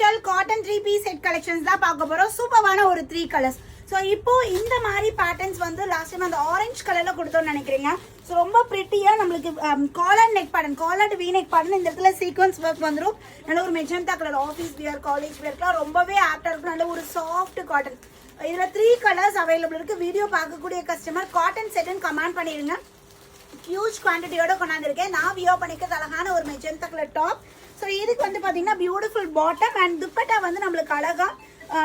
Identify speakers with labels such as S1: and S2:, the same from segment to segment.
S1: Special cotton 3 piece set collections தான் பார்க்க போறோம். சூப்பரான ஒரு 3 கலர்ஸ். ஸோ இப்போ இந்த மாதிரி பேட்டர்ன்ஸ் வந்து லாஸ்ட் டைம் அந்த ஆரஞ்சு கலர்ல கொடுத்தோம்னு நினைக்கிறீங்க. ஸோ ரொம்ப பிரிட்டியா நம்மளுக்கு collar neck pattern, collar V neck pattern, இந்த இடத்துல சீக்வன்ஸ் ஒர்க் வந்துடும். நல்ல ஒரு magenta colour, office wear, college வியர்க்குலாம் ரொம்பவே ஆப்டா இருக்கும். நல்ல ஒரு சாஃப்ட் காட்டன். இதுல 3 கலர்ஸ் அவைலபிள் இருக்கு. வீடியோ பார்க்கக்கூடிய கஸ்டமர் காட்டன் செட்னு கமெண்ட் பண்ணிடுங்க. ஹியூஜ் குவான்டிட்டியோட கொண்டாந்துருக்கேன். நான் வியோ பண்ணிக்கிறது அழகான ஒரு மெஜந்தா கலர் டாப். ஸோ இதுக்கு வந்து பார்த்தீங்கன்னா பியூட்டிஃபுல் பாட்டம் அண்ட் துப்பட்டா வந்து நம்மளுக்கு அழகா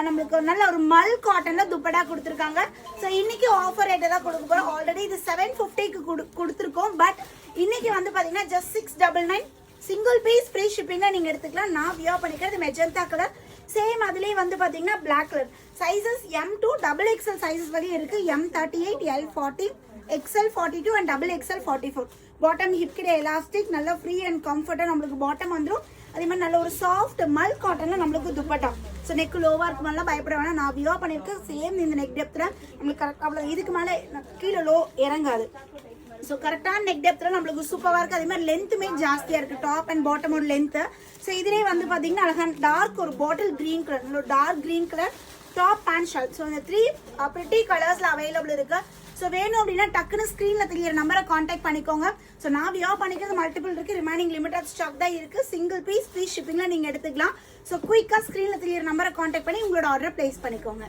S1: நம்மளுக்கு நல்ல ஒரு மல் காட்டன்ல துப்பட்டா கொடுத்துருக்காங்க. ஸோ இன்னைக்கு ஆஃபர் ரேட்டை தான் கொடுக்க போறோம். ஆல்ரெடி இது 750க்கு கொடுத்துருக்கோம். பட் இன்னைக்கு வந்து பார்த்தீங்கன்னா ஜஸ்ட் 699 சிங்கிள் பீஸ் ஃப்ரீ ஷிப்பிங்ல நீங்க எடுத்துக்கலாம். நான் வியோ பண்ணிக்கிறது மெஜந்தா கலர். சேம் அதுலேயே வந்து பார்த்தீங்கன்னா black colour. Sizes M2 XXL sizes வரையும் இருக்கு. M38, L40, XL42 and XXL 44. Bottom hip கிட்ட எலாஸ்டிக், நல்ல ஃப்ரீ அண்ட் கம்ஃபர்ட்டாக நம்மளுக்கு பாட்டம் வந்துடும். அதே மாதிரி நல்ல ஒரு சாஃப்ட் மல் காட்டன்ல நம்மளுக்கு துப்பட்டா. ஸோ நெக் லோவா இருக்குமெல்லாம் பயப்பட வேணாம். நான் வியோ பண்ணியிருக்கேன். சேம் இந்த நெக் டெப்த்ல நம்மளுக்கு கரெக்ட் அவ்வளோ இதுக்கு மேலே கீழே லோ இறங்காது. ஸோ கரெக்டான நெக் டெப்த்ல நம்மளுக்கு சூப்பராக இருக்குது. அதே மாதிரி லென்த்துமே ஜாஸ்தியாக இருக்குது. டாப் அண்ட் பாட்டமோட லென்த்து. ஸோ இதுலேயே வந்து பார்த்தீங்கன்னா அழகான டார்க் ஒரு பாட்டில் க்ரீன் கலர், நல்ல dark green colour top pant shirt. So இந்த 3 பிரிட்டி கலர்ஸில் அவைலபிள் இருக்கு. ஸோ வேணும் அப்படின்னா டக்குன்னு ஸ்க்ரீனில் தெரியிற நம்பரை காண்டாக்ட் பண்ணிக்கோங்க. ஸோ நான் வியோ பண்ணிக்கிறது மல்டிபிள் இருக்குது. ரிமைனிங் லிமிடெட் ஸ்டாக் தான் இருக்குது. சிங்கிள் பீஸ் ஃப்ரீ ஷிப்பிங்கில் நீங்கள் எடுத்துக்கலாம். ஸோ குயிக்காக ஸ்க்ரீனில் தெரியிற நம்பரை காண்டாக்ட் பண்ணி உங்களோட ஆர்டர் பிளேஸ் பண்ணிக்கோங்க.